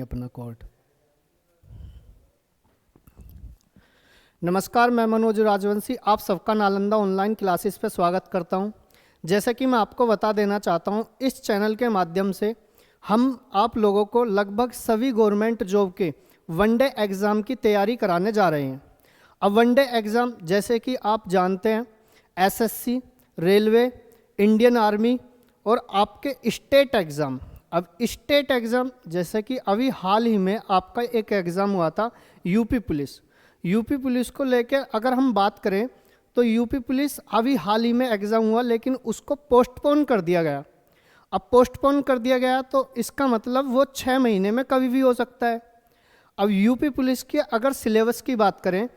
अपना कोड। नमस्कार, मैं मनोज राजवंशी आप सबका नालंदा ऑनलाइन क्लासेस पे स्वागत करता हूं। जैसे कि मैं आपको बता देना चाहता हूं, इस चैनल के माध्यम से हम आप लोगों को लगभग सभी गवर्नमेंट जॉब के वनडे एग्ज़ाम की तैयारी कराने जा रहे हैं। अब वनडे एग्ज़ाम जैसे कि आप जानते हैं, एसएससी, रेलवे, इंडियन आर्मी और आपके स्टेट एग्ज़ाम। अब स्टेट एग्ज़ाम जैसे कि अभी हाल ही में आपका एक एग्ज़ाम हुआ था यूपी पुलिस को लेकर अगर हम बात करें तो यूपी पुलिस अभी हाल ही में एग्ज़ाम हुआ, लेकिन उसको पोस्टपोन कर दिया गया। अब पोस्टपोन कर दिया गया तो इसका मतलब वो 6 महीने में कभी भी हो सकता है। अब यूपी पुलिस के अगर सिलेबस की बात करें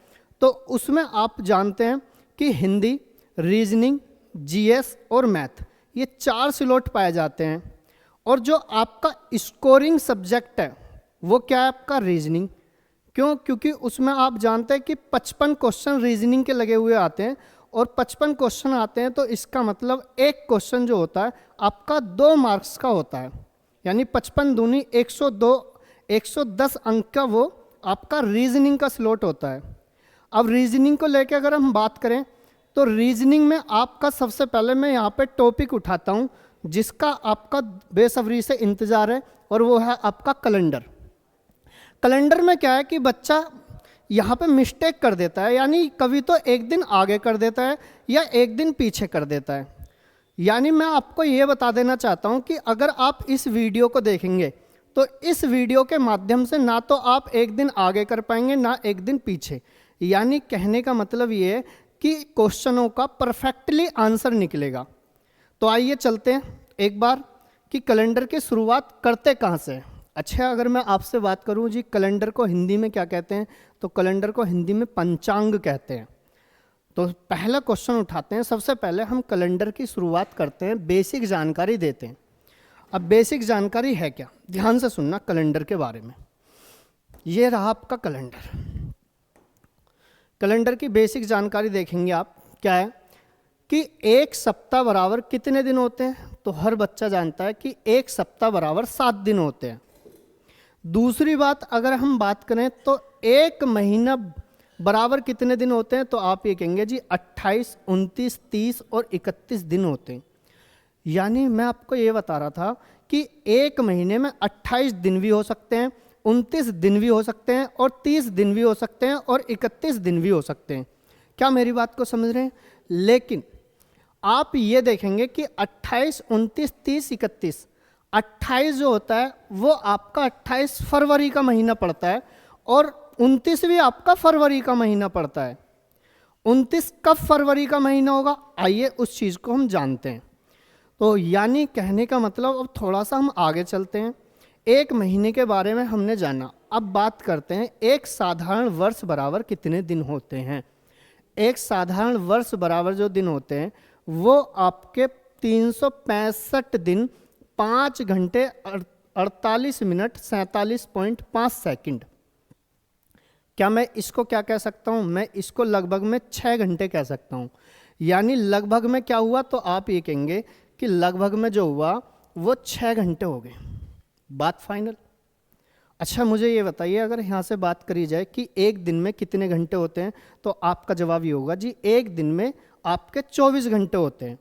तो उसमें आप जानते हैं कि हिंदी, रीजनिंग, जीएस और मैथ, ये 4 स्लॉट पाए जाते हैं। और जो आपका स्कोरिंग सब्जेक्ट है वो क्या है? आपका रीजनिंग। क्यों? क्योंकि उसमें आप जानते हैं कि 55 क्वेश्चन रीजनिंग के लगे हुए आते हैं, और 55 क्वेश्चन आते हैं तो इसका मतलब एक क्वेश्चन जो होता है आपका 2 मार्क्स का होता है, यानी 55 दूनी 102, 110 अंक का वो आपका रीजनिंग का स्लॉट होता है। अब रीजनिंग को लेकर अगर हम बात करें तो रीजनिंग में आपका सबसे पहले मैं यहाँ पे टॉपिक उठाता हूँ जिसका आपका बेसब्री से इंतज़ार है, और वो है आपका कैलेंडर। कैलेंडर में क्या है कि बच्चा यहाँ पे मिस्टेक कर देता है, यानी कभी तो एक दिन आगे कर देता है या एक दिन पीछे कर देता है। यानी मैं आपको ये बता देना चाहता हूँ कि अगर आप इस वीडियो को देखेंगे तो इस वीडियो के माध्यम से ना तो आप एक दिन आगे कर पाएंगे ना एक दिन पीछे। यानी कहने का मतलब ये है कि क्वेश्चनों का परफेक्टली आंसर निकलेगा। तो आइए चलते हैं एक बार कि कैलेंडर की शुरुआत करते कहाँ से। अच्छा, अगर मैं आपसे बात करूं जी कैलेंडर को हिंदी में क्या कहते हैं, तो कैलेंडर को हिंदी में पंचांग कहते हैं। तो पहला क्वेश्चन उठाते हैं। सबसे पहले हम कैलेंडर की शुरुआत करते हैं, बेसिक जानकारी देते हैं। अब बेसिक जानकारी है क्या, ध्यान से सुनना कैलेंडर के बारे में। ये रहा आपका कैलेंडर। कैलेंडर की बेसिक जानकारी देखेंगे आप, क्या है कि एक सप्ताह बराबर कितने दिन होते हैं, तो हर बच्चा जानता है कि एक सप्ताह बराबर 7 दिन होते हैं। दूसरी बात अगर हम बात करें तो एक महीना बराबर कितने दिन होते हैं, तो आप ये कहेंगे जी 28, 29, 30 और 31 दिन होते हैं। यानी मैं आपको ये बता रहा था कि एक महीने में 28 दिन भी हो सकते हैं, 29 दिन भी हो सकते हैं और 30 दिन भी हो सकते हैं और 31 दिन भी हो सकते हैं। क्या मेरी बात को समझ रहे हैं? लेकिन आप ये देखेंगे कि 28, 29, 30, 31, 28 जो होता है वो आपका 28 फरवरी का महीना पड़ता है, और 29 भी आपका फरवरी का महीना पड़ता है। 29 कब फरवरी का महीना होगा, आइए उस चीज़ को हम जानते हैं। तो यानी कहने का मतलब, अब थोड़ा सा हम आगे चलते हैं। एक महीने के बारे में हमने जाना, अब बात करते हैं एक साधारण वर्ष बराबर कितने दिन होते हैं। एक साधारण वर्ष बराबर जो दिन होते हैं वो आपके 365 दिन 5 घंटे 48 मिनट 47.5 सेकंड। क्या मैं इसको क्या कह सकता हूँ? मैं इसको लगभग में 6 घंटे कह सकता हूँ। यानी लगभग में क्या हुआ, तो आप ये कहेंगे कि लगभग में जो हुआ वो 6 घंटे हो गए। बात फाइनल। अच्छा, मुझे ये बताइए, अगर यहाँ से बात करी जाए कि एक दिन में कितने घंटे होते हैं, तो आपका जवाब ये होगा जी एक दिन में आपके 24 घंटे होते हैं।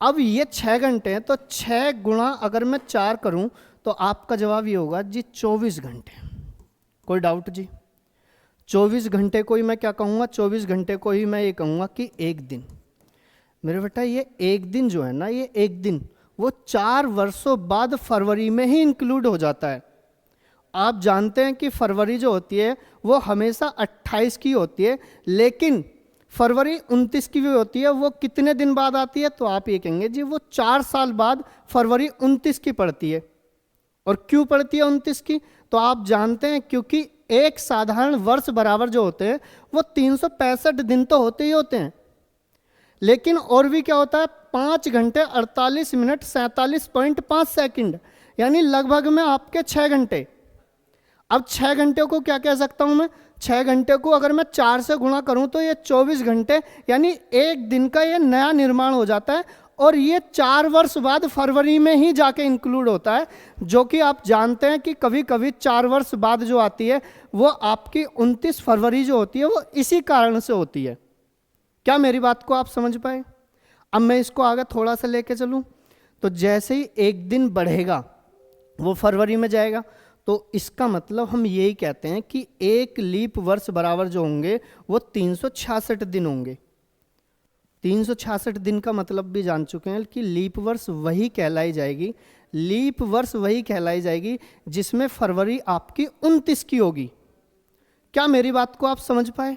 अब ये 6 घंटे हैं तो 6 गुणा अगर मैं 4 करूं तो आपका जवाब ये होगा जी 24 घंटे। कोई डाउट जी? 24 घंटे को ही मैं क्या कहूँगा, 24 घंटे को ही मैं ये कहूँगा कि एक दिन। मेरे बेटा ये एक दिन जो है ना, ये एक दिन वो 4 वर्षों बाद फरवरी में ही इंक्लूड हो जाता है। आप जानते हैं कि फरवरी जो होती है वो हमेशा 28 की होती है, लेकिन फरवरी 29 की भी होती है। वो कितने दिन बाद आती है, तो आप ये कहेंगे जी वो 4 साल बाद फरवरी 29 की पड़ती है। और क्यों पड़ती है 29 की, तो आप जानते हैं क्योंकि एक साधारण वर्ष बराबर जो होते हैं वो 365 दिन तो होते ही होते हैं, लेकिन और भी क्या होता है 5 घंटे 48 मिनट 47.5 सेकंड, यानी लगभग में आपके 6 घंटे। अब 6 घंटे को क्या कह सकता हूं मैं, 6 घंटे को अगर मैं 4 से गुणा करूं तो ये 24 घंटे, यानी एक दिन का ये नया निर्माण हो जाता है। और ये 4 वर्ष बाद फरवरी में ही जाके इंक्लूड होता है, जो कि आप जानते हैं कि कभी कभी 4 वर्ष बाद जो आती है वो आपकी 29 फरवरी जो होती है वो इसी कारण से होती है। क्या मेरी बात को आप समझ पाए? अब मैं इसको आगे थोड़ा सा लेके चलूं, तो जैसे ही एक दिन बढ़ेगा वो फरवरी में जाएगा, तो इसका मतलब हम यही कहते हैं कि एक लीप वर्ष बराबर जो होंगे वो 366 दिन होंगे। 366 दिन का मतलब भी जान चुके हैं कि लीप वर्ष वही कहलाई जाएगी, लीप वर्ष वही कहलाई जाएगी जिसमें फरवरी आपकी 29 की होगी। क्या मेरी बात को आप समझ पाए?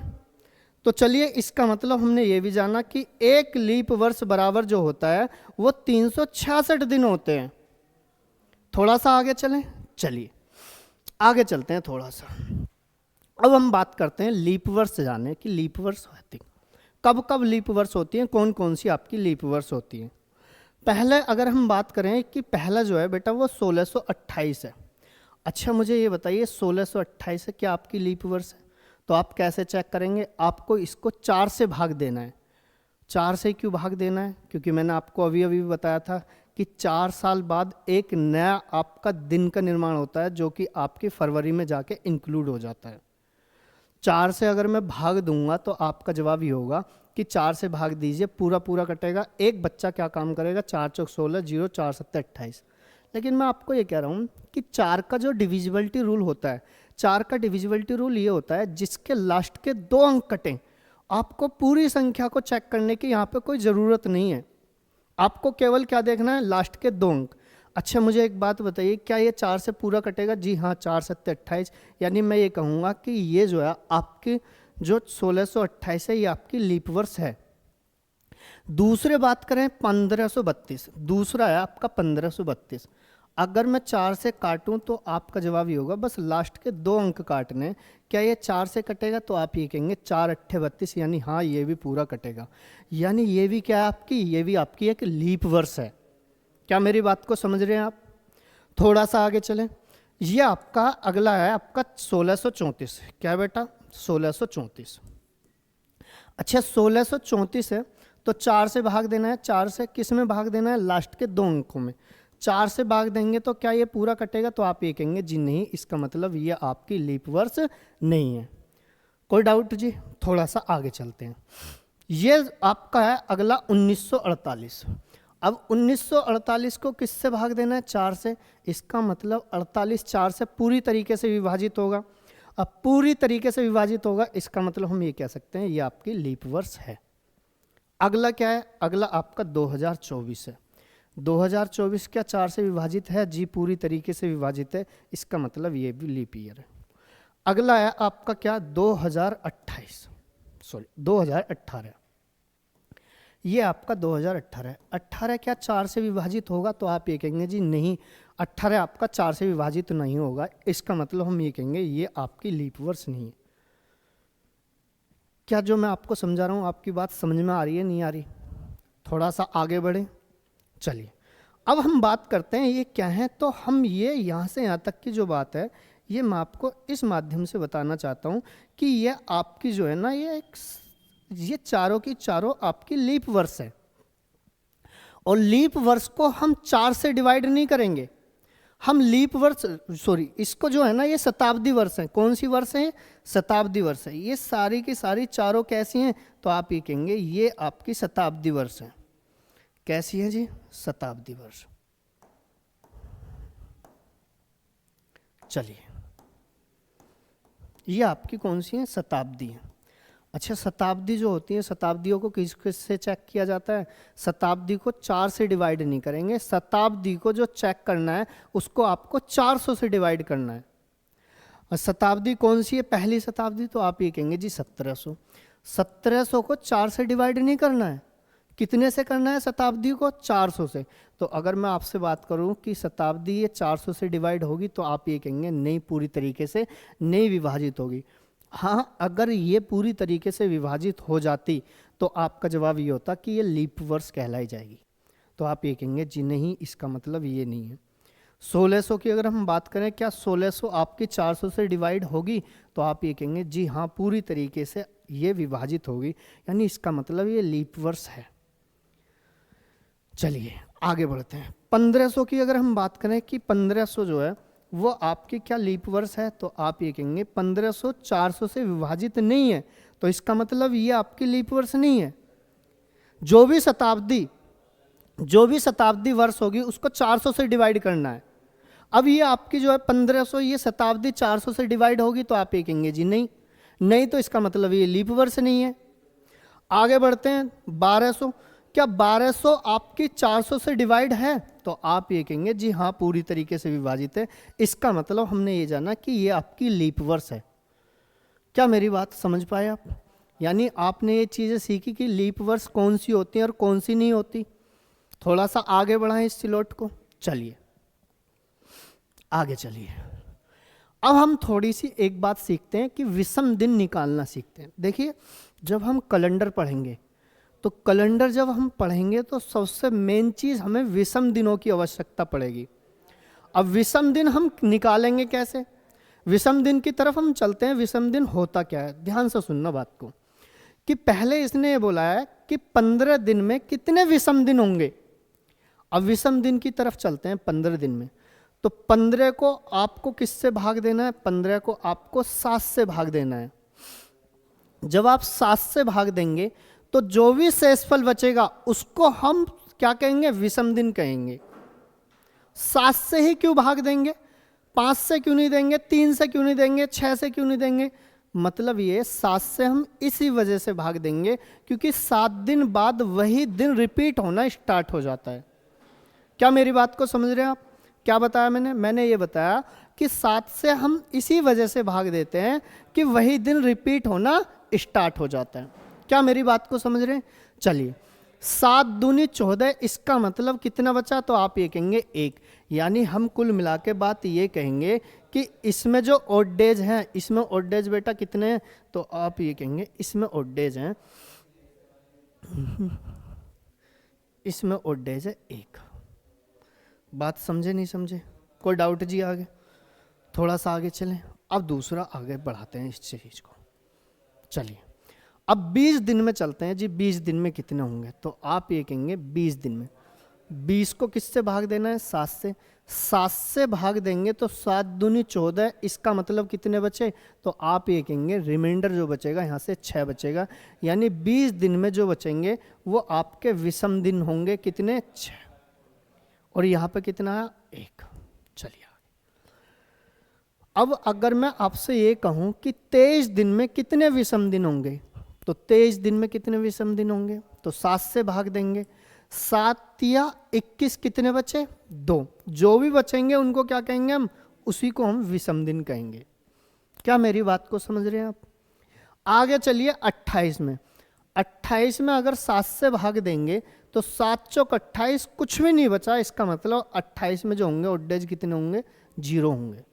तो चलिए, इसका मतलब हमने ये भी जाना कि एक लीप वर्ष बराबर जो होता है वो 366 दिन होते हैं। थोड़ा सा आगे चलें, चलिए आगे चलते हैं थोड़ा सा। अब हम बात करते हैं लीप वर्ष जाने की। लीप वर्ष होती कब कब लीप वर्ष होती हैं, कौन कौन सी आपकी लीप वर्ष होती हैं। पहले अगर हम बात करें कि पहला जो है बेटा वो 1628 है। अच्छा मुझे ये बताइए 1628 है क्या आपकी लीप वर्ष है? तो आप कैसे चेक करेंगे? आपको इसको 4 से भाग देना है। 4 से क्यों भाग देना है? क्योंकि मैंने आपको अभी अभी बताया था कि 4 साल बाद एक नया आपका दिन का निर्माण होता है जो कि आपकी फरवरी में जाके इंक्लूड हो जाता है। 4 से अगर मैं भाग दूंगा तो आपका जवाब ये होगा कि 4 से भाग दीजिए, पूरा पूरा कटेगा। एक बच्चा क्या काम करेगा? 4 चौक 16, 0 4 7 28। लेकिन मैं आपको ये कह रहा हूँ कि 4 का जो डिविजिबिलिटी रूल होता है, 4 का डिविजिबिलिटी रूल ये होता है जिसके लास्ट के 2 अंक कटें। आपको पूरी संख्या को चेक करने की यहाँ पे कोई ज़रूरत नहीं है, आपको केवल क्या देखना है? लास्ट के 2 अंक। अच्छा मुझे एक बात बताइए, क्या ये 4 से पूरा कटेगा? जी हाँ, 4 7 28। यानी मैं ये कहूँगा कि ये जो है आपकी जो 1628 है ये आपकी लीप वर्ष है। दूसरे बात करें 1532, दूसरा है आपका 1532। अगर मैं 4 से काटूं तो आपका जवाब ये होगा बस लास्ट के 2 अंक काटने। क्या ये 4 से कटेगा? तो आप ये कहेंगे 4 अट्ठे 32, यानी हाँ ये भी पूरा कटेगा। यानी ये भी क्या है आपकी? ये भी आपकी एक लीप वर्ष है। क्या मेरी बात को समझ रहे हैं आप? थोड़ा सा आगे चलें। ये आपका अगला है आपका 1634। क्या बेटा? 1634। अच्छा 1634 है तो 4 से भाग देना है। 4 से किस में भाग देना है? लास्ट के 2 अंकों में। 4 से भाग देंगे तो क्या ये पूरा कटेगा? तो आप ये कहेंगे जी नहीं, इसका मतलब ये आपकी लीप वर्ष नहीं है। कोई डाउट जी? थोड़ा सा आगे चलते हैं। ये आपका है अगला 1948। अब 1948 को किससे भाग देना है? 4 से। इसका मतलब 48 4 से पूरी तरीके से विभाजित होगा। अब पूरी तरीके से विभाजित होगा, इसका मतलब हम ये कह सकते हैं ये आपकी लीप वर्ष है। अगला क्या है? अगला आपका 2024 है। 2024 क्या 4 से विभाजित है? जी पूरी तरीके से विभाजित है, इसका मतलब ये भी लीप ईयर है। अगला है आपका क्या? 2018। ये आपका 2018 है। 18 क्या 4 से विभाजित होगा? तो आप ये कहेंगे जी नहीं, 18 आपका 4 से विभाजित नहीं होगा, इसका मतलब हम ये कहेंगे ये आपकी लीप वर्ष नहीं है। क्या जो मैं आपको समझा रहा हूँ आपकी बात समझ में आ रही है, नहीं आ रही? थोड़ा सा आगे बढ़े, चलिए अब हम बात करते हैं ये क्या है। तो हम ये यहाँ से यहाँ तक की जो बात है ये मैं आपको इस माध्यम से बताना चाहता हूँ कि ये आपकी जो है ना ये चारों की चारों आपकी लीप वर्ष है। और लीप वर्ष को हम 4 से डिवाइड नहीं करेंगे, हम लीप वर्ष इसको जो है ना ये शताब्दी वर्ष है। कौन सी वर्ष है? शताब्दी वर्ष है। ये सारी की सारी चारों कैसी हैं? तो आप ये कहेंगे ये आपकी शताब्दी वर्ष है। कैसी है जी? शताब्दी वर्ष। चलिए ये आपकी कौन सी है? शताब्दी है। अच्छा शताब्दी जो होती है, शताब्दियों को किस किस से चेक किया जाता है? शताब्दी को 4 से डिवाइड नहीं करेंगे, शताब्दी को जो चेक करना है उसको आपको 400 से डिवाइड करना है। और शताब्दी कौन सी है? पहली शताब्दी। तो आप ये कहेंगे जी 1700। 1700 को 4 से डिवाइड नहीं करना है, कितने से करना है शताब्दी को? 400 से। तो अगर मैं आपसे बात करूं कि शताब्दी ये 400 से डिवाइड होगी तो आप ये कहेंगे नहीं, पूरी तरीके से नहीं विभाजित होगी। हाँ, अगर ये पूरी तरीके से विभाजित हो जाती तो आपका जवाब ये होता कि ये लीप वर्ष कहलाई जाएगी। तो आप ये कहेंगे जी नहीं, इसका मतलब ये नहीं है। 1600 की अगर हम बात करें, क्या 1600 आपकी 400 से डिवाइड होगी? तो आप ये कहेंगे जी हाँ, पूरी तरीके से ये विभाजित होगी, यानी इसका मतलब ये लीप वर्ष है। चलिए आगे बढ़ते हैं। 1500 की अगर हम बात करें कि 1500 जो है वो आपके क्या लीप वर्ष है, तो आप ये कहेंगे 1500 400 से विभाजित नहीं है, तो इसका मतलब ये आपकी लीप वर्ष नहीं है। जो भी शताब्दी वर्ष होगी उसको 400 से डिवाइड करना है। अब ये आपकी जो है 1500, ये शताब्दी 400 से डिवाइड होगी, तो आप ये कहेंगे जी नहीं, तो इसका मतलब ये लीप वर्ष नहीं है। आगे बढ़ते हैं। 1200, क्या 1200 आपकी 400 से डिवाइड है, तो आप ये कहेंगे जी हाँ पूरी तरीके से विभाजित है। इसका मतलब हमने ये जाना कि ये आपकी लीप वर्ष है। क्या मेरी बात समझ पाए आप? यानी आपने ये चीज़ें सीखी कि लीप वर्ष कौन सी होती हैं और कौन सी नहीं होती। थोड़ा सा आगे बढ़ाएं इस सिलोट को। चलिए आगे चलिए। अब हम थोड़ी सी एक बात सीखते हैं कि विषम दिन निकालना सीखते हैं। देखिए जब हम कैलेंडर पढ़ेंगे, तो कैलेंडर जब हम पढ़ेंगे तो सबसे मेन चीज़ हमें विषम दिनों की आवश्यकता पड़ेगी। अब विषम दिन हम निकालेंगे कैसे? विषम दिन की तरफ हम चलते हैं। विषम दिन होता क्या है, ध्यान से सुनना बात को, कि पहले इसने ये बोला है कि 15 दिन में कितने विषम दिन होंगे। अब विषम दिन की तरफ चलते हैं 15 दिन में, तो 15 को आपको किससे भाग देना है? 15 को आपको 7 से भाग देना है। जब आप 7 से भाग देंगे तो जो भी शेषफल बचेगा उसको हम क्या कहेंगे? विषम दिन कहेंगे। 7 से ही क्यों भाग देंगे? 5 से क्यों नहीं देंगे? 3 से क्यों नहीं देंगे? 6 से क्यों नहीं देंगे? मतलब ये 7 से हम इसी वजह से भाग देंगे क्योंकि 7 दिन बाद वही दिन रिपीट होना स्टार्ट हो जाता है। क्या मेरी बात को समझ रहे हैं आप? क्या बताया मैंने ये बताया कि 7 से हम इसी वजह से भाग देते हैं कि वही दिन रिपीट होना स्टार्ट हो जाता है। क्या मेरी बात को समझ रहे हैं? चलिए 7 दूनी 14, इसका मतलब कितना बचा? तो आप ये कहेंगे 1। यानी हम कुल मिला के बात ये कहेंगे कि इसमें जो ऑड डेज हैं, इसमें ऑड डेज बेटा कितने हैं? तो आप ये कहेंगे इसमें ऑड डेज हैं, इसमें ऑड डेज है 1। बात समझे नहीं समझे? कोई डाउट जी? आगे थोड़ा सा आगे चलें। अब दूसरा आगे बढ़ाते हैं इस चीज़ को। चलिए अब 20 दिन में चलते हैं जी। 20 दिन में कितने होंगे? तो आप ये कहेंगे 20 दिन में 20 को किससे भाग देना है? 7 से। 7 से भाग देंगे तो 7 दूनी 14, इसका मतलब कितने बचे? तो आप ये कहेंगे रिमाइंडर जो बचेगा यहाँ से 6 बचेगा। यानी 20 दिन में जो बचेंगे वो आपके विषम दिन होंगे। कितने? 6। और यहाँ पे कितना है? 1। चलिए अब अगर मैं आपसे ये कहूँ कि 23 दिन में कितने विषम दिन होंगे, तो 23 दिन में कितने विषम दिन होंगे? तो 7 से भाग देंगे। 7 या 21 कितने बचे? 2। जो भी बचेंगे उनको क्या कहेंगे हम? उसी को हम विषम दिन कहेंगे। क्या मेरी बात को समझ रहे हैं आप? आगे चलिए 28 में। 28 में अगर 7 से भाग देंगे तो 7 चौक 28, कुछ भी नहीं बचा। इसका मतलब 28 में जो होंगे ऑड डेज कितने होंगे? 0 होंगे।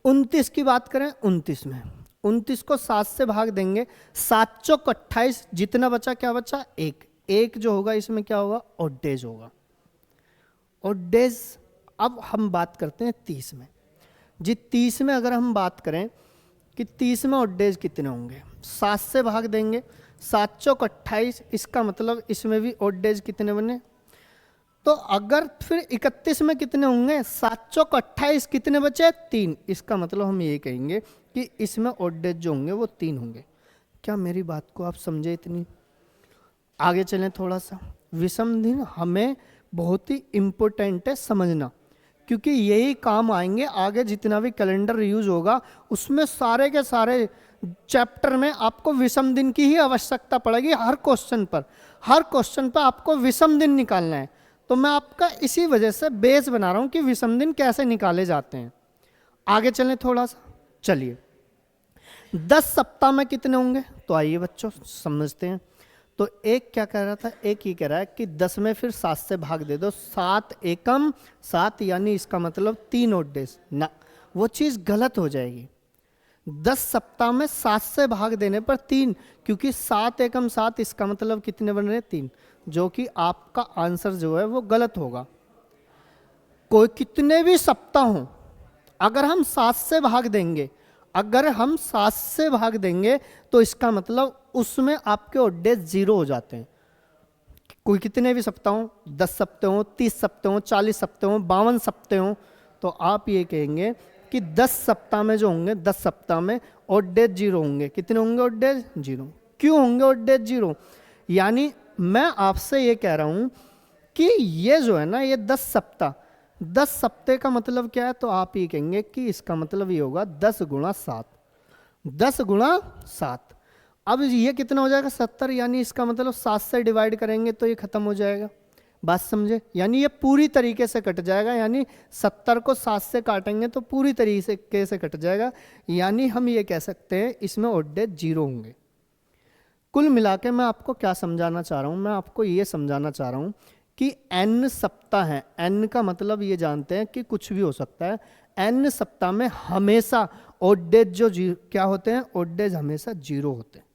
29 की बात करें, 29 में 29 को 7 से भाग देंगे। 7 चौक 28, जितना बचा क्या बचा? 1। 1 जो होगा इसमें क्या होगा? ऑड डेज होगा। Odd days. अब हम बात करते हैं 30 में जी। 30 में अगर हम बात करें कि 30 में ऑड डेज कितने होंगे, 7 से भाग देंगे। 7 चौक 28, इसका मतलब इसमें भी ऑड डेज कितने बने? तो अगर फिर 31 में कितने होंगे? 7 चौक 28, कितने बचे? 3। इसका मतलब हम ये कहेंगे कि इसमें ऑड डेज जो होंगे वो 3 होंगे। क्या मेरी बात को आप समझे? इतनी आगे चलें थोड़ा सा। विषम दिन हमें बहुत ही इम्पोर्टेंट है समझना, क्योंकि यही काम आएंगे आगे। जितना भी कैलेंडर यूज होगा उसमें सारे के सारे चैप्टर में आपको विषम दिन की ही आवश्यकता पड़ेगी। हर क्वेश्चन पर आपको विषम दिन निकालना है। तो मैं आपका इसी वजह से बेस बना रहा हूं कि विषम दिन कैसे निकाले जाते हैं। आगे चलें थोड़ा सा। चलिए 10 सप्ताह में कितने होंगे? तो आइए बच्चों समझते हैं। तो एक क्या कह रहा था? एक ही कह रहा है कि 10 में फिर 7 से भाग दे दो। 7 एकम 7, यानी इसका मतलब 3 ऑड डेज ना, वो चीज़ गलत हो जाएगी। 10 सप्ताह में 7 से भाग देने पर 3, क्योंकि 7 एकम 7, इसका मतलब कितने बन रहे? 3, जो कि आपका आंसर जो है वो गलत होगा। कोई कितने भी सप्ताह हो, अगर हम 7 से भाग देंगे, तो इसका मतलब उसमें आपके ऑड डेज 0 हो जाते हैं। कोई कितने भी सप्ताह हो, 10 सप्ताह हो, 30 सप्ताह हो, 40 सप्ताह हो, 52 सप्ताह हो, तो आप ये कहेंगे कि 10 सप्ताह में जो होंगे, 10 सप्ताह में ऑड डेज 0 होंगे। कितने होंगे ऑड डेज? 0। क्यों होंगे ऑड डेज 0? यानी मैं आपसे ये कह रहा हूं कि ये जो है ना, ये 10 सप्ताह, 10 सप्ताह का मतलब क्या है? तो आप ये कहेंगे कि इसका मतलब ये होगा 10 गुणा 7, 10 गुणा 7। अब ये कितना हो जाएगा? 70। यानी इसका मतलब 7 से डिवाइड करेंगे तो ये खत्म हो जाएगा। बात समझे? यानी ये पूरी तरीके से कट जाएगा। यानी 70 को 7 से काटेंगे तो पूरी तरीके से कट जाएगा। यानी हम ये कह सकते हैं इसमें ऑड डेज 0 होंगे। कुल मिला के मैं आपको क्या समझाना चाह रहा हूं? मैं आपको ये समझाना चाह रहा हूं कि n सप्ताह है, n का मतलब ये जानते हैं कि कुछ भी हो सकता है। n सप्ताह में हमेशा ऑड डेज जो क्या होते हैं? ऑड डेज हमेशा 0 होते हैं।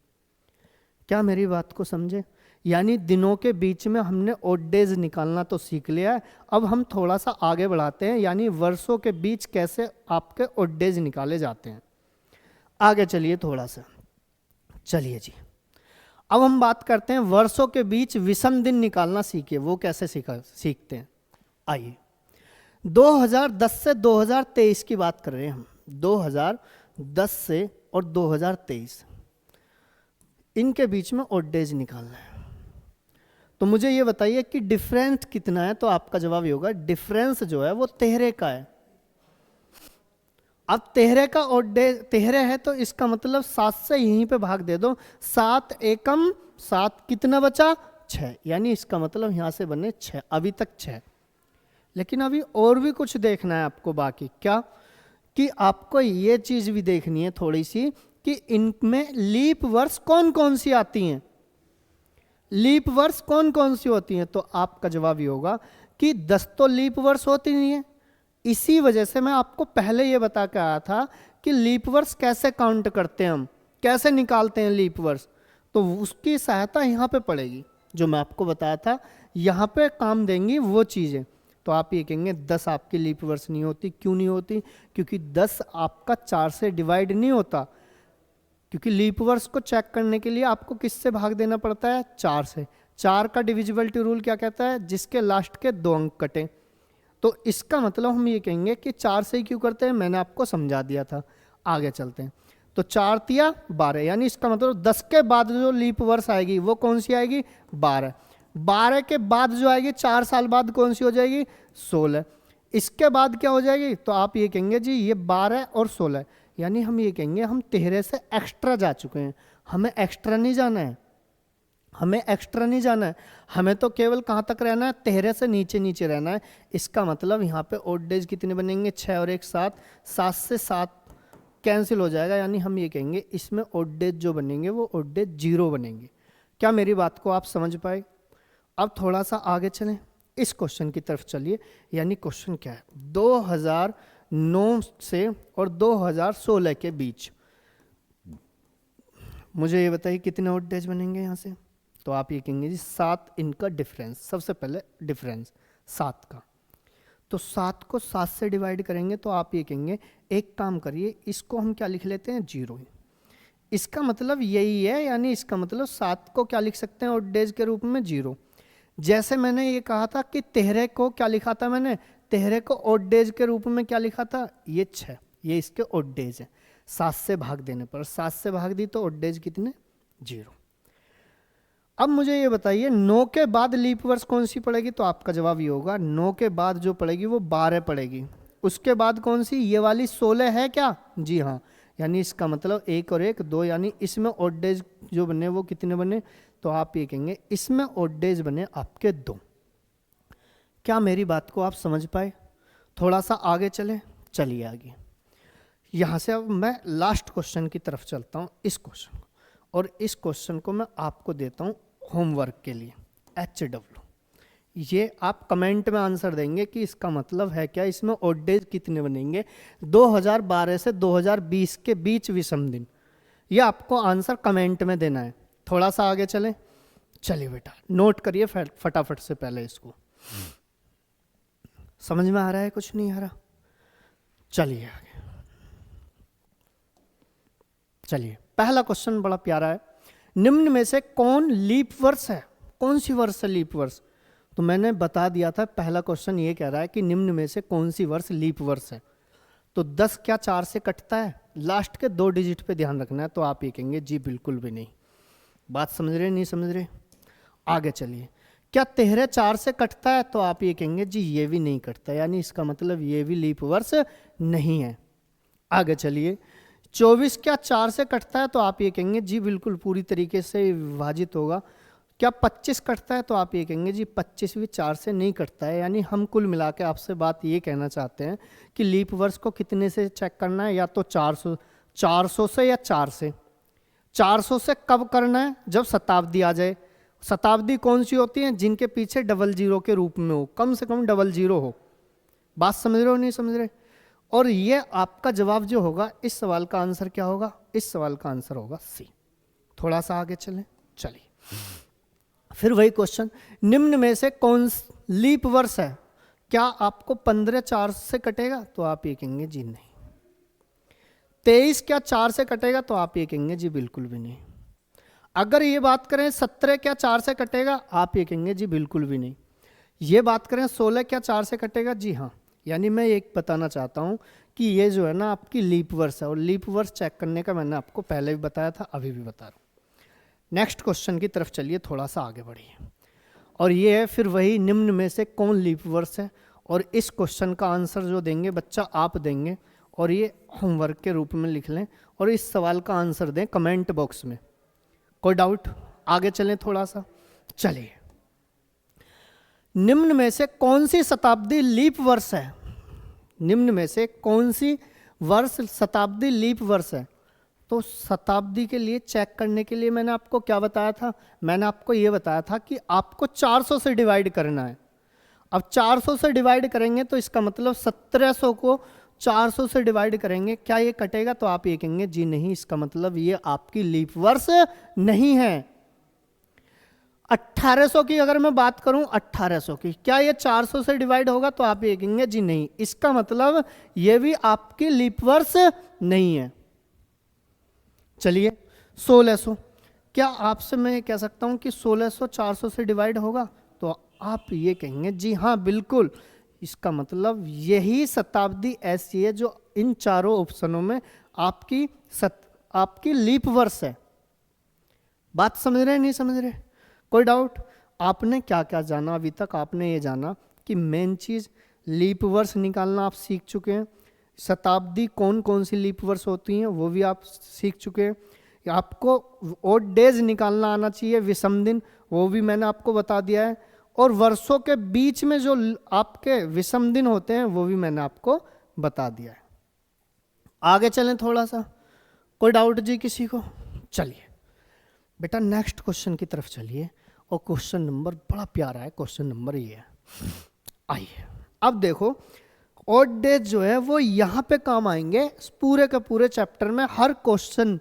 क्या मेरी बात को समझे? यानी दिनों के बीच में हमने ऑड डेज निकालना तो सीख लिया है। अब हम थोड़ा सा आगे बढ़ाते हैं, यानी वर्षों के बीच कैसे आपके ऑड डेज निकाले जाते हैं। आगे चलिए थोड़ा सा, चलिए जी। अब हम बात करते हैं वर्षों के बीच विषम दिन निकालना सीखिए। वो कैसे सीखते हैं? आइए 2010 से 2023 की बात कर रहे हैं हम। 2010 से और 2023 इनके बीच में ऑड डेज निकालना है। तो मुझे ये बताइए कि डिफरेंस कितना है? तो आपका जवाब ये होगा डिफरेंस जो है वो 13 का है। अब 13 का ऑड डेज 13 है तो इसका मतलब 7 से यहीं पे भाग दे दो। 7 एकम 7, कितना बचा? 6। यानी इसका मतलब यहां से बने 6। अभी तक 6। लेकिन अभी और भी कुछ देखना है आपको बाकी। क्या? कि आपको ये चीज भी देखनी है थोड़ी सी कि इनमें लीप वर्ष कौन कौन सी आती हैं। लीप वर्ष कौन कौन सी होती हैं? तो आपका जवाब ये होगा कि 10 तो लीप वर्ष होती नहीं है। इसी वजह से मैं आपको पहले ये बता के आया था कि लीप वर्ष कैसे काउंट करते हैं, हम कैसे निकालते हैं लीप वर्ष। तो उसकी सहायता यहाँ पे पड़ेगी, जो मैं आपको बताया था। यहाँ पे काम देंगी वो चीज़ें। तो आप ये कहेंगे 10 आपकी लीप वर्ष नहीं होती। क्यों नहीं होती? क्योंकि 10 आपका 4 से डिवाइड नहीं होता। क्योंकि लीप वर्ष को चेक करने के लिए आपको किससे भाग देना पड़ता है? 4 से। 4 का डिविजिबिलिटी रूल क्या कहता है? जिसके लास्ट के 2 अंक कटे। तो इसका मतलब हम ये कहेंगे कि 4 से ही क्यों करते हैं, मैंने आपको समझा दिया था। आगे चलते हैं। तो 4 तिया 12, यानी इसका मतलब 10 के बाद जो लीप वर्ष आएगी वो कौन सी आएगी? 12। 12 के बाद जो आएगी 4 साल बाद कौन सी हो जाएगी? 16। इसके बाद क्या हो जाएगी? तो आप ये कहेंगे जी ये 12 और 16, यानी हम ये कहेंगे हम 13 से एक्स्ट्रा जा चुके हैं। हमें एक्स्ट्रा नहीं जाना है, हमें एक्स्ट्रा नहीं जाना है। हमें तो केवल कहाँ तक रहना है? 13 से नीचे नीचे रहना है। इसका मतलब यहाँ पे ऑड डेज कितने बनेंगे? 6 और 1 7। 7 से 7 कैंसिल हो जाएगा। यानी हम ये कहेंगे इसमें ऑड डेज जो बनेंगे वो ऑड डेज 0 बनेंगे। क्या मेरी बात को आप समझ पाए? अब थोड़ा सा आगे चलें, इस क्वेश्चन की तरफ चलिए। यानी क्वेश्चन क्या है? 2009 से और 2016 के बीच मुझे ये बताइए कितने ऑड डेज बनेंगे यहाँ से? तो आप ये कहेंगे जी 7 इनका डिफरेंस। सबसे पहले डिफरेंस 7 का, तो 7 को 7 से डिवाइड करेंगे तो आप ये कहेंगे एक काम करिए, इसको हम क्या लिख लेते हैं? 0। इसका मतलब यही है। यानी इसका मतलब 7 को क्या लिख सकते हैं ऑड डेज के रूप में? 0। जैसे मैंने ये कहा था कि 13 को क्या लिखा था मैंने? 13 को ऑड डेज के रूप में क्या लिखा था? ये 6, ये इसके ऑड डेज है। 7 से भाग देने पर 7 से भाग दी तो ऑड डेज कितने? 0। अब मुझे ये बताइए 9 के बाद लीप वर्ष कौन सी पड़ेगी? तो आपका जवाब ये होगा 9 के बाद जो पड़ेगी वो 12 पड़ेगी। उसके बाद कौन सी? ये वाली 16 है क्या? जी हाँ। यानी इसका मतलब 1 और 1 2, यानी इसमें ऑड डेज जो बने वो कितने बने? तो आप ये कहेंगे इसमें ऑड डेज बने आपके 2। क्या मेरी बात को आप समझ पाए? थोड़ा सा आगे चलें, चलिए आगे। यहाँ से अब मैं लास्ट क्वेश्चन की तरफ चलता हूँ, इस क्वेश्चन को। और इस क्वेश्चन को मैं आपको देता हूँ होमवर्क के लिए, HW। ये आप कमेंट में आंसर देंगे कि इसका मतलब है क्या, इसमें ऑड डेज कितने बनेंगे 2012 से 2020 के बीच विषम दिन। ये आपको आंसर कमेंट में देना है। थोड़ा सा आगे चलें, चलिए बेटा नोट करिए फटाफट से पहले इसको। समझ में आ रहा है? कुछ नहीं आ रहा? चलिए आगे। चलिए पहला क्वेश्चन बड़ा प्यारा है। निम्न में से कौन लीप वर्ष है? कौन सी वर्ष है लीप वर्ष? तो मैंने बता दिया था, पहला क्वेश्चन ये कह रहा है कि निम्न में से कौन सी वर्ष लीप वर्ष है। तो 10 क्या 4 से कटता है? लास्ट के 2 डिजिट पे ध्यान रखना है। तो आप ये कहेंगे जी बिल्कुल भी नहीं। बात समझ रहे नहीं समझ रहे? आगे चलिए। क्या 13 4 से कटता है? तो आप ये कहेंगे जी ये भी नहीं कटता, यानी इसका मतलब ये भी लीप वर्ष नहीं है। आगे चलिए। 24 क्या 4 से कटता है? तो आप ये कहेंगे जी बिल्कुल पूरी तरीके से विभाजित होगा। क्या 25 कटता है? तो आप ये कहेंगे जी 25 भी 4 से नहीं कटता है। यानी हम कुल मिला के आपसे बात ये कहना चाहते हैं कि लीप वर्ष को कितने से चेक करना है, या तो 400 से या 4 से। 400 से कब करना है? जब शताब्दी आ जाए। शताब्दी कौन सी होती है? जिनके पीछे डबल जीरो के रूप में हो, कम से कम डबल जीरो हो। बात समझ रहे हो नहीं समझ रहे? और ये आपका जवाब जो होगा, इस सवाल का आंसर क्या होगा? इस सवाल का आंसर होगा सी। थोड़ा सा आगे चलिए। फिर वही क्वेश्चन, निम्न में से कौन लीप वर्ष है? क्या आपको 15 4 से कटेगा? तो आप ये कहेंगे जी नहीं। 23 क्या 4 से कटेगा? तो आप ये कहेंगे जी बिल्कुल भी नहीं। अगर ये बात करें 17 क्या 4 से कटेगा? आप ये कहेंगे जी बिल्कुल भी नहीं। ये बात करें 16 क्या 4 से कटेगा? जी हाँ। यानी मैं एक बताना चाहता हूँ कि ये जो है ना आपकी लीप वर्ष है, और लीप वर्ष चेक करने का मैंने आपको पहले भी बताया था, अभी भी बता रहा हूँ। नेक्स्ट क्वेश्चन की तरफ चलिए, थोड़ा सा आगे बढ़िए। और ये है फिर वही, निम्न में से कौन लीप वर्ष है? और इस क्वेश्चन का आंसर जो देंगे बच्चा आप देंगे, और ये होमवर्क के रूप में लिख लें, और इस सवाल का आंसर दें कमेंट बॉक्स में। कोई डाउट? आगे चलें थोड़ा सा, चलिए। निम्न में से कौन सी शताब्दी लीप वर्ष है? निम्न में से कौन सी वर्ष शताब्दी लीप वर्ष है? तो शताब्दी के लिए चेक करने के लिए मैंने आपको क्या बताया था? मैंने आपको ये बताया था कि आपको 400 से डिवाइड करना है। अब 400 से डिवाइड करेंगे तो इसका मतलब 1700 को 400 से डिवाइड करेंगे, क्या ये कटेगा? तो आप ये कहेंगे जी नहीं, इसका मतलब ये आपकी लीप वर्ष नहीं है। 1800 की अगर मैं बात करूं, 1800 की, क्या ये 400 से डिवाइड होगा? तो आप ये कहेंगे जी नहीं, इसका मतलब ये भी आपकी लीप वर्ष नहीं है। चलिए 1600, क्या आपसे मैं कह सकता हूं कि 1600 400 से डिवाइड होगा? तो आप ये कहेंगे जी हाँ बिल्कुल, इसका मतलब यही शताब्दी ऐसी है जो इन चारों ऑप्शनों में आपकी लीप वर्ष है। बात समझ रहे हैं नहीं समझ रहे? कोई डाउट? आपने क्या क्या जाना अभी तक? आपने ये जाना कि मेन चीज लीप वर्ष निकालना आप सीख चुके हैं, शताब्दी कौन कौन सी लीप वर्ष होती हैं वो भी आप सीख चुके हैं, आपको ओड डेज निकालना आना चाहिए, विषम दिन, वो भी मैंने आपको बता दिया है, और वर्षों के बीच में जो आपके विषम दिन होते हैं वो भी मैंने आपको बता दिया है। आगे चलें थोड़ा सा, कोई डाउट जी किसी को? चलिए बेटा नेक्स्ट क्वेश्चन की तरफ चलिए, और क्वेश्चन नंबर बड़ा प्यारा है, क्वेश्चन नंबर ये है। आइए अब देखो, ऑड डेज जो है वो यहाँ पे काम आएंगे पूरे के पूरे चैप्टर में। हर क्वेश्चन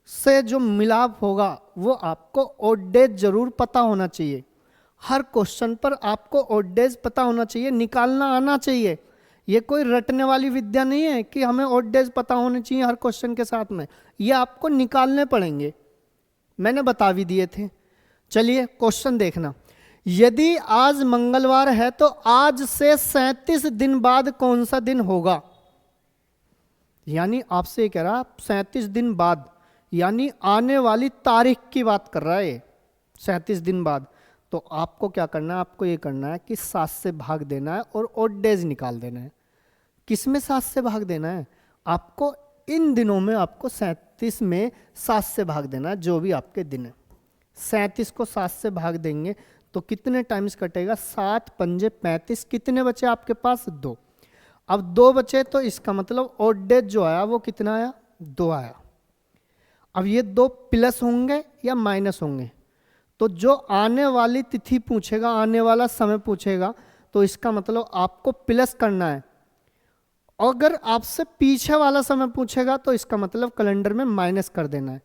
से जो मिलाप होगा वो आपको ऑड डेज जरूर पता होना चाहिए। हर क्वेश्चन पर आपको ऑड डेज पता होना चाहिए, निकालना आना चाहिए। ये कोई रटने वाली विद्या नहीं है कि हमें ऑड डेज पता होने चाहिए हर क्वेश्चन के साथ में, ये आपको निकालने पड़ेंगे, मैंने बता भी दिए थे। चलिए क्वेश्चन देखना, यदि आज मंगलवार है तो आज से 37 दिन बाद कौन सा दिन होगा? यानी आपसे ये कह रहा 37 दिन बाद, यानी आने वाली तारीख की बात कर रहा है 37 दिन बाद। तो आपको क्या करना है? आपको ये करना है कि 7 से भाग देना है और ऑड डेज निकाल देना है। किस में 7 से भाग देना है? आपको इन दिनों में आपको 37 में 7 से भाग देना है, जो भी आपके दिन है। 37 को 7 से भाग देंगे तो कितने टाइम्स कटेगा? 7 पंजे 35, कितने बचे आपके पास? 2। अब 2 बचे तो इसका मतलब ऑड डेज जो आया वो कितना आया? 2 आया। अब ये 2 प्लस होंगे या माइनस होंगे? तो जो आने वाली तिथि पूछेगा, आने वाला समय पूछेगा, तो इसका मतलब आपको प्लस करना है। अगर आपसे पीछे वाला समय पूछेगा तो इसका मतलब कैलेंडर में माइनस कर देना है।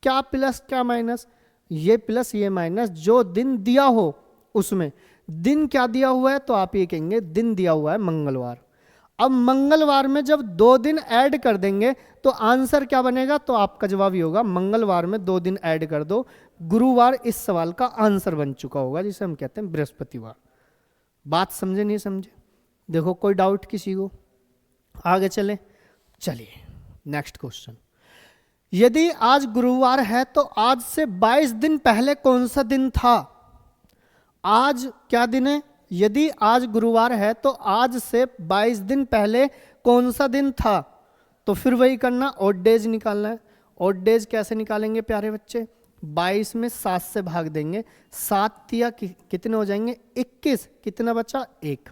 क्या प्लस क्या माइनस? ये प्लस ये माइनस, जो दिन दिया हो उसमें। दिन क्या दिया हुआ है? तो आप ये कहेंगे दिन दिया हुआ है मंगलवार। अब मंगलवार में जब 2 दिन ऐड कर देंगे तो आंसर क्या बनेगा, तो आपका जवाब ये होगा मंगलवार में 2 दिन ऐड कर दो, गुरुवार इस सवाल का आंसर बन चुका होगा, जिसे हम कहते हैं बृहस्पतिवार। बात समझे नहीं समझे? देखो कोई डाउट किसी को? आगे चले, चलिए नेक्स्ट क्वेश्चन। यदि आज गुरुवार है तो आज से 22 दिन पहले कौन सा दिन था? आज क्या दिन है? यदि आज गुरुवार है तो आज से 22 दिन पहले कौन सा दिन था? तो फिर वही करना, ऑड डेज निकालना है। ऑड डेज कैसे निकालेंगे प्यारे बच्चे? 22 में 7 से भाग देंगे, 7 तिया कितने हो जाएंगे? 21। कितना बचा? 1।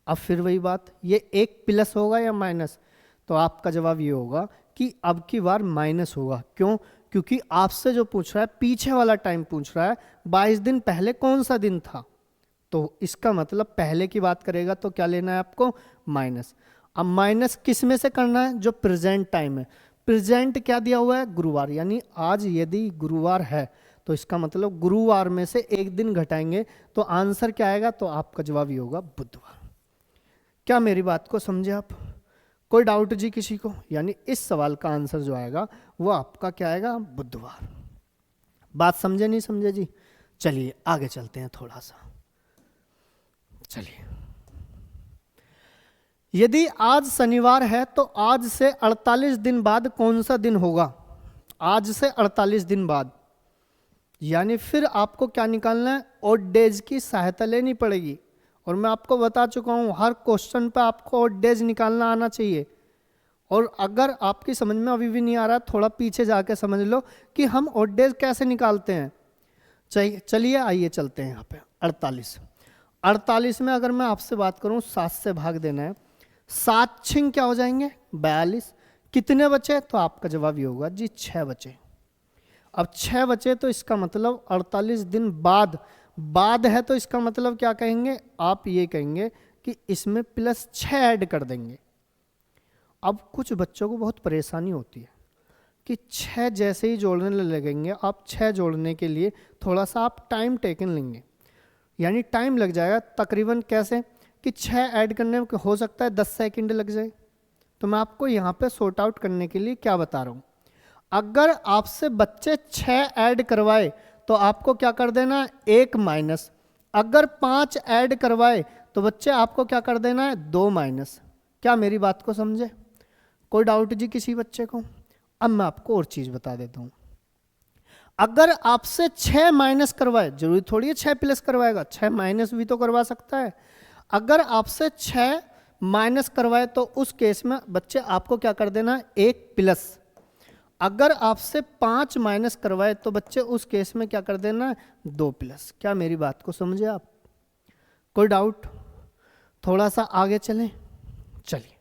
अब फिर वही बात, ये 1 प्लस होगा या माइनस? तो आपका जवाब ये होगा कि अब की बार माइनस होगा। क्यों? क्योंकि आपसे जो पूछ रहा है पीछे वाला टाइम पूछ रहा है, 22 दिन पहले कौन सा दिन था, तो इसका मतलब पहले की बात करेगा तो क्या लेना है आपको? माइनस। अब माइनस किस में से करना है? जो प्रेजेंट टाइम है। प्रेजेंट क्या दिया हुआ है? गुरुवार। यानी आज यदि गुरुवार है तो इसका मतलब गुरुवार में से 1 दिन घटाएंगे तो आंसर क्या आएगा? तो आपका जवाब ये होगा बुधवार। क्या मेरी बात को समझे आप? कोई डाउट जी किसी को? यानी इस सवाल का आंसर जो आएगा वो आपका क्या आएगा? बुधवार। बात समझे नहीं समझे जी? चलिए आगे चलते हैं थोड़ा सा। चलिए, यदि आज शनिवार है तो आज से 48 दिन बाद कौन सा दिन होगा? आज से 48 दिन बाद, यानी फिर आपको क्या निकालना है? ऑड डेज की सहायता लेनी पड़ेगी। और मैं आपको बता चुका हूं हर क्वेश्चन पे आपको ऑड डेज निकालना आना चाहिए। और अगर आपकी समझ में अभी भी नहीं आ रहा, थोड़ा पीछे जाके समझ लो कि हम ऑड डेज कैसे निकालते हैं। चलिए आइए चलते हैं यहाँ पे। 48 में अगर मैं आपसे बात करूं 7 से भाग देना है, 7 छिंग क्या हो जाएंगे? 42। कितने बचे? तो आपका जवाब ये होगा जी 6 बचे। अब 6 बचे तो इसका मतलब 48 दिन बाद है, तो इसका मतलब क्या कहेंगे? आप ये कहेंगे कि इसमें +6 ऐड कर देंगे। अब कुछ बच्चों को बहुत परेशानी होती है कि 6 जैसे ही जोड़ने लगेंगे, आप 6 जोड़ने के लिए थोड़ा सा आप टाइम टेकन लेंगे, यानी टाइम लग जाएगा तकरीबन। कैसे कि 6 ऐड करने में हो सकता है 10 सेकंड लग जाए। तो मैं आपको यहाँ पे सॉर्ट आउट करने के लिए क्या बता रहा हूँ, अगर आपसे बच्चे 6 ऐड करवाए तो आपको क्या कर देना है? 1 माइनस। अगर 5 ऐड करवाए तो बच्चे आपको क्या कर देना है? 2 माइनस। क्या मेरी बात को समझे? कोई डाउट जी किसी बच्चे को? अब मैं आपको और चीज बता देता हूं, अगर आपसे 6 माइनस करवाए, जरूरी थोड़ी है 6 प्लस करवाएगा, 6 माइनस भी तो करवा सकता है। अगर आपसे 6 माइनस करवाए तो उस केस में बच्चे आपको क्या कर देना है? 1 प्लस। अगर आपसे 5 माइनस करवाए तो बच्चे उस केस में क्या कर देना है? 2 प्लस। क्या मेरी बात को समझे आप? कोई डाउट? थोड़ा सा आगे चलें। चलिए,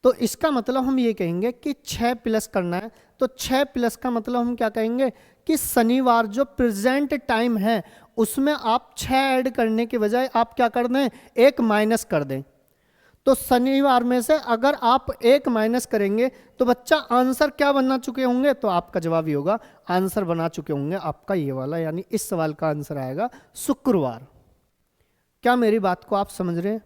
तो इसका मतलब हम ये कहेंगे कि 6 प्लस करना है, तो 6 प्लस का मतलब हम क्या कहेंगे कि शनिवार जो प्रेजेंट टाइम है उसमें आप 6 ऐड करने के बजाय आप क्या कर दें? 1 माइनस कर दें। तो शनिवार में से अगर आप 1 माइनस करेंगे तो बच्चा आंसर क्या बना चुके होंगे? तो आपका जवाब ये होगा, आंसर बना चुके होंगे आपका ये वाला, यानी इस सवाल का आंसर आएगा शुक्रवार। क्या मेरी बात को आप समझ रहे हैं?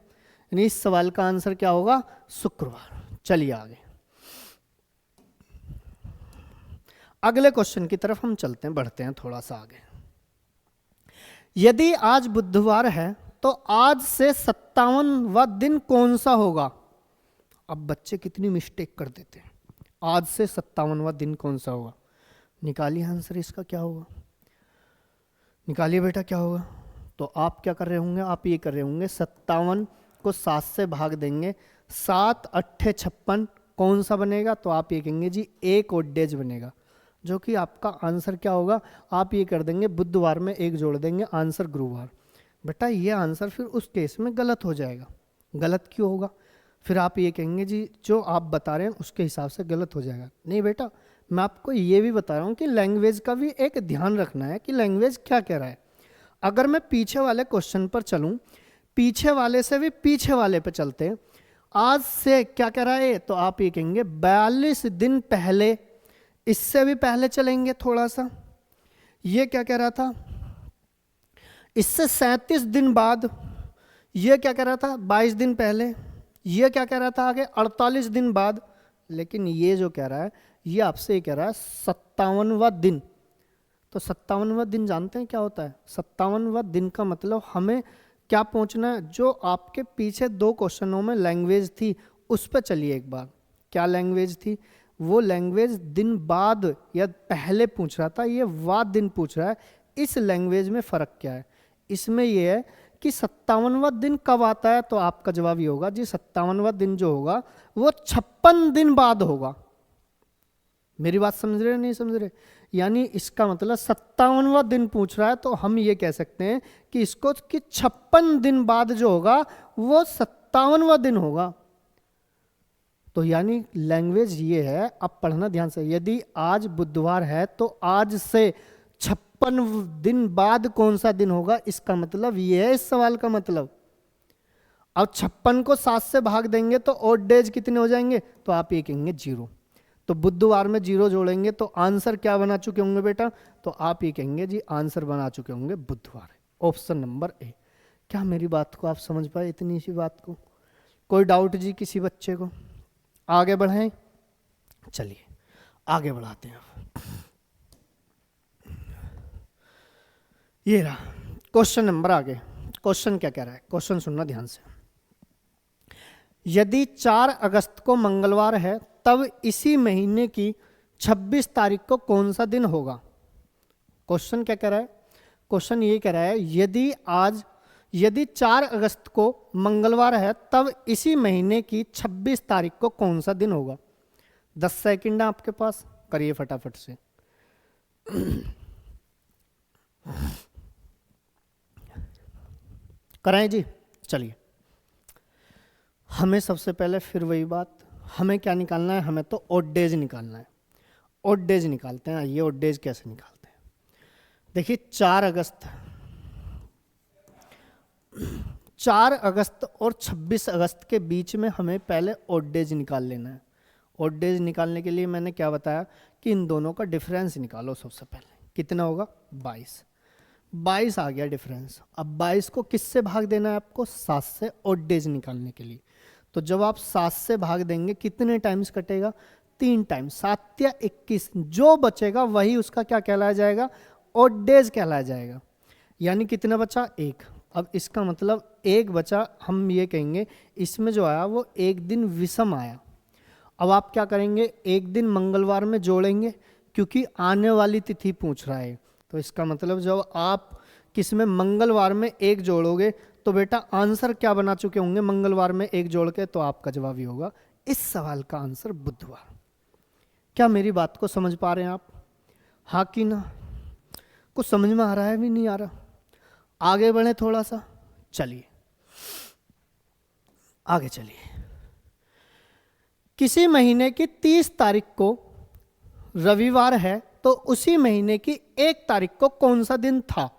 यानी इस सवाल का आंसर क्या होगा? शुक्रवार। चलिए आगे, अगले क्वेश्चन की तरफ हम चलते हैं, बढ़ते हैं थोड़ा सा आगे। यदि आज बुधवार है तो आज से 57वां दिन कौन सा होगा? अब बच्चे कितनी मिस्टेक कर देते हैं। आज से 57वां दिन कौन सा होगा? निकालिए आंसर इसका क्या होगा, निकालिए बेटा क्या होगा। तो आप क्या कर रहे होंगे? आप ये कर रहे होंगे 57 को 7 से भाग देंगे, 7 अट्ठे 56 कौन सा बनेगा? तो आप ये कहेंगे जी 1 ऑड डेज बनेगा, जो कि आपका आंसर क्या होगा? आप ये कर देंगे बुधवार में 1 जोड़ देंगे, आंसर गुरुवार। बेटा ये आंसर फिर उस केस में गलत हो जाएगा। गलत क्यों होगा? फिर आप ये कहेंगे जी जो आप बता रहे हैं उसके हिसाब से गलत हो जाएगा। नहीं बेटा, मैं आपको ये भी बता रहा हूँ कि लैंग्वेज का भी एक ध्यान रखना है कि लैंग्वेज क्या कह रहा है। अगर मैं पीछे वाले क्वेश्चन पर चलूँ, पीछे वाले से भी पीछे वाले पे चलते हैं, आज से क्या कह रहा है? तो आप ये कहेंगे 42 दिन पहले। इससे भी पहले चलेंगे थोड़ा सा, ये क्या कह रहा था? इससे 37 दिन बाद। ये क्या कह रहा था? 22 दिन पहले। ये क्या कह रहा था आगे 48 दिन बाद, लेकिन ये जो कह रहा है ये आपसे ये कह रहा है 57वां दिन। तो 57वां दिन जानते हैं क्या होता है? 57वां दिन का मतलब हमें क्या पहुंचना है, जो आपके पीछे 2 क्वेश्चनों में लैंग्वेज थी उस पर चलिए एक बार। क्या लैंग्वेज थी? वो लैंग्वेज दिन बाद या पहले पूछ रहा था, ये वाद दिन पूछ रहा है। इस लैंग्वेज में फ़र्क क्या है? इसमें ये है कि 57वां दिन कब आता है, तो आपका जवाब ये होगा जी 57वां दिन जो होगा वो 56 दिन बाद होगा। मेरी बात समझ रहे हैं नहीं समझ रहे? यानी इसका मतलब 57वां दिन पूछ रहा है तो हम ये कह सकते हैं कि इसको कि 56 दिन बाद जो होगा वो 57वां दिन होगा। तो यानी लैंग्वेज ये है, अब पढ़ना ध्यान से। यदि आज बुधवार है तो आज से 56 दिन बाद कौन सा दिन होगा, इसका मतलब ये है इस सवाल का मतलब। अब 56 को 7 से भाग देंगे तो ऑड डेज कितने हो जाएंगे, तो आप ये कहेंगे 0। तो बुधवार में 0 जोड़ेंगे तो आंसर क्या बना चुके होंगे बेटा, तो आप ये कहेंगे जी आंसर बना चुके होंगे बुधवार। Option number A. क्या मेरी बात को आप समझ पाए, इतनी सी बात को? कोई डाउट जी किसी बच्चे को? आगे बढ़ें, चलिए आगे बढ़ाते हैं। ये रहा क्वेश्चन नंबर आगे। क्वेश्चन क्या कह रहा है, क्वेश्चन सुनना ध्यान से। यदि 4 अगस्त को मंगलवार है तब इसी महीने की 26 तारीख को कौन सा दिन होगा? क्वेश्चन क्या कह रहा है? क्वेश्चन ये कह रहा है यदि 4 अगस्त को मंगलवार है तब इसी महीने की 26 तारीख को कौन सा दिन होगा? 10 सेकंड है आपके पास, करिए फटाफट से। कराएं जी, चलिए। हमें सबसे पहले फिर वही बात, हमें क्या निकालना है, हमें तो ऑड डेज निकालना है। ऑड डेज निकालते हैं। ये ऑड डेज कैसे निकालते हैं, देखिए 4 अगस्त और 26 अगस्त के बीच में हमें पहले ऑड डेज निकाल लेना है। ऑड डेज निकालने के लिए मैंने क्या बताया कि इन दोनों का डिफरेंस निकालो। सबसे पहले कितना होगा, 22 आ गया डिफरेंस। अब 22 को किससे भाग देना है आपको, 7 से ऑड डेज निकालने के लिए। तो जब आप 7 से भाग देंगे कितने टाइम्स कटेगा, 3 टाइम। 7 या 21, जो बचेगा वही उसका क्या कहलाया जाएगा, ऑड डेज कहलाया जाएगा। यानी कितना बचा, 1। अब इसका मतलब 1 बचा, हम ये कहेंगे इसमें जो आया वो 1 दिन विषम आया। अब आप क्या करेंगे, 1 दिन मंगलवार में जोड़ेंगे क्योंकि आने वाली तिथि पूछ रहा है। तो इसका मतलब जब आप किस में मंगलवार में 1 जोड़ोगे तो बेटा आंसर क्या बना चुके होंगे मंगलवार में 1 जोड़ के, तो आपका जवाब ये होगा इस सवाल का आंसर बुधवार। क्या मेरी बात को समझ पा रहे हैं आप, हाँ कि ना? कुछ समझ में आ रहा है भी नहीं आ रहा? आगे बढ़े थोड़ा सा, चलिए आगे चलिए। किसी महीने की 30 तारीख को रविवार है तो उसी महीने की 1 तारीख को कौन सा दिन था?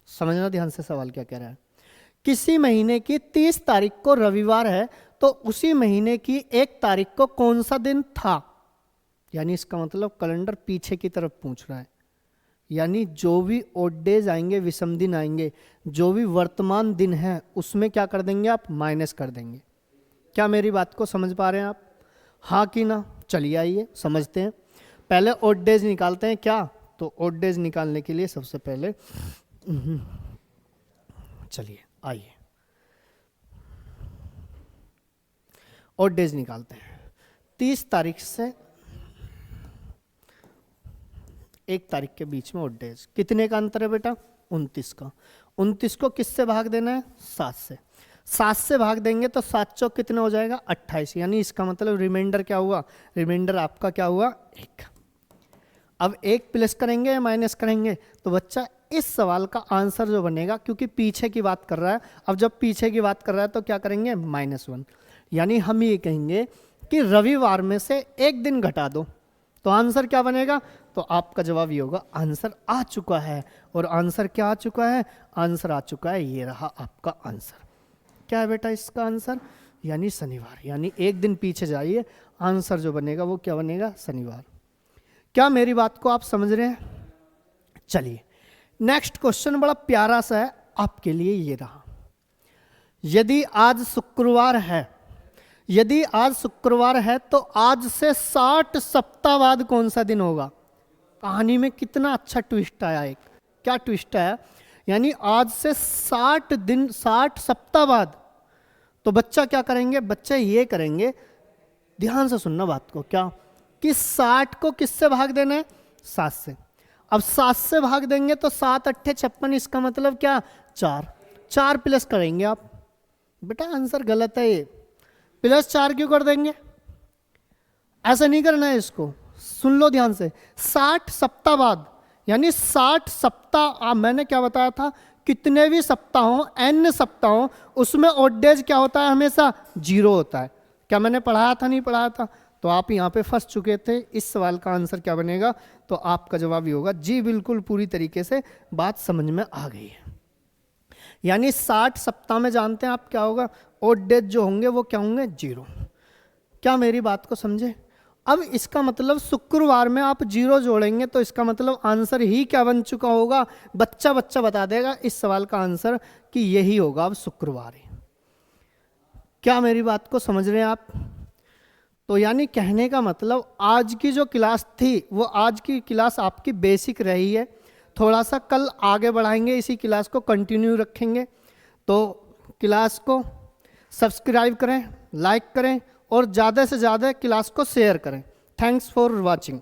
समझना ध्यान से सवाल क्या कह रहा है। किसी महीने की 30 तारीख को रविवार है तो उसी महीने की 1 तारीख को कौन सा दिन था? यानी इसका मतलब कैलेंडर पीछे की तरफ पूछ रहा है। यानी जो भी ऑड डेज आएंगे, विषम दिन आएंगे, जो भी वर्तमान दिन है उसमें क्या कर देंगे आप, माइनस कर देंगे। क्या मेरी बात को समझ पा रहे हैं आप, हाँ कि ना? चलिए आइए समझते हैं। पहले ऑड डेज निकालते हैं क्या, तो ऑड डेज निकालने के लिए सबसे पहले चलिए आइए ऑड डेज निकालते हैं। 30 तारीख से 1 तारीख के बीच में ऑड डेज कितने का अंतर है बेटा, 29 का। 29 को किससे भाग देना है, 7 से। 7 से भाग देंगे तो 7 चौक कितना हो जाएगा, 28। यानी इसका मतलब रिमाइंडर क्या हुआ, रिमाइंडर आपका क्या हुआ, 1। अब 1 प्लस करेंगे या माइनस करेंगे, तो बच्चा इस सवाल का आंसर जो बनेगा, क्योंकि पीछे की बात कर रहा है, अब जब पीछे की बात कर रहा है तो क्या करेंगे, -1। यानी हम ये कहेंगे कि रविवार में से 1 दिन घटा दो, तो आंसर क्या बनेगा, तो आपका जवाब ये होगा आंसर आ चुका है। और आंसर क्या आ चुका है, आंसर आ चुका है, ये रहा आपका आंसर। क्या है बेटा इसका आंसर, यानी शनिवार। यानी 1 दिन पीछे जाइए, आंसर जो बनेगा वो क्या बनेगा, शनिवार। क्या मेरी बात को आप समझ रहे हैं? चलिए नेक्स्ट क्वेश्चन बड़ा प्यारा सा है आपके लिए, ये रहा। यदि आज शुक्रवार है यदि आज शुक्रवार है तो आज से 60 सप्ताह बाद कौन सा दिन होगा। कहानी में कितना अच्छा ट्विस्ट आया। एक क्या ट्विस्ट आया, यानी आज से 60 दिन 60 सप्ताह बाद। तो बच्चा क्या करेंगे, बच्चे ये करेंगे, ध्यान से सुनना बात को, क्या कि 60 को किससे भाग देना है, 7 से। अब 7 से भाग देंगे तो 7 अट्ठे 56, इसका मतलब क्या 4 प्लस करेंगे आप। बेटा आंसर गलत है ये, +4 क्यों कर देंगे, ऐसा नहीं करना है इसको। सुन लो ध्यान से, 60 सप्ताह बाद, यानी 60 सप्ताह, मैंने क्या बताया था, कितने भी सप्ताह हो, n सप्ताह हो, उसमें ओड डेज क्या होता है, हमेशा 0 होता है। क्या मैंने पढ़ाया था, नहीं पढ़ाया था। तो आप यहाँ पे फंस चुके थे। इस सवाल का आंसर क्या बनेगा, तो आपका जवाब ये होगा जी, बिल्कुल पूरी तरीके से बात समझ में आ गई है। यानी 60 सप्ताह में जानते हैं आप क्या होगा, ओड डेज जो होंगे वो क्या होंगे, 0। क्या मेरी बात को समझे। अब इसका मतलब शुक्रवार में आप 0 जोड़ेंगे तो इसका मतलब आंसर ही क्या बन चुका होगा, बच्चा बता देगा इस सवाल का आंसर कि यही होगा अब शुक्रवार ही। क्या मेरी बात को समझ रहे हैं आप। तो यानी कहने का मतलब आज की जो क्लास थी वो आज की क्लास आपकी बेसिक रही है। थोड़ा सा कल आगे बढ़ाएंगे, इसी क्लास को कंटिन्यू रखेंगे। तो क्लास को सब्सक्राइब करें, लाइक करें और ज़्यादा से ज़्यादा क्लास को शेयर करें। Thanks for watching.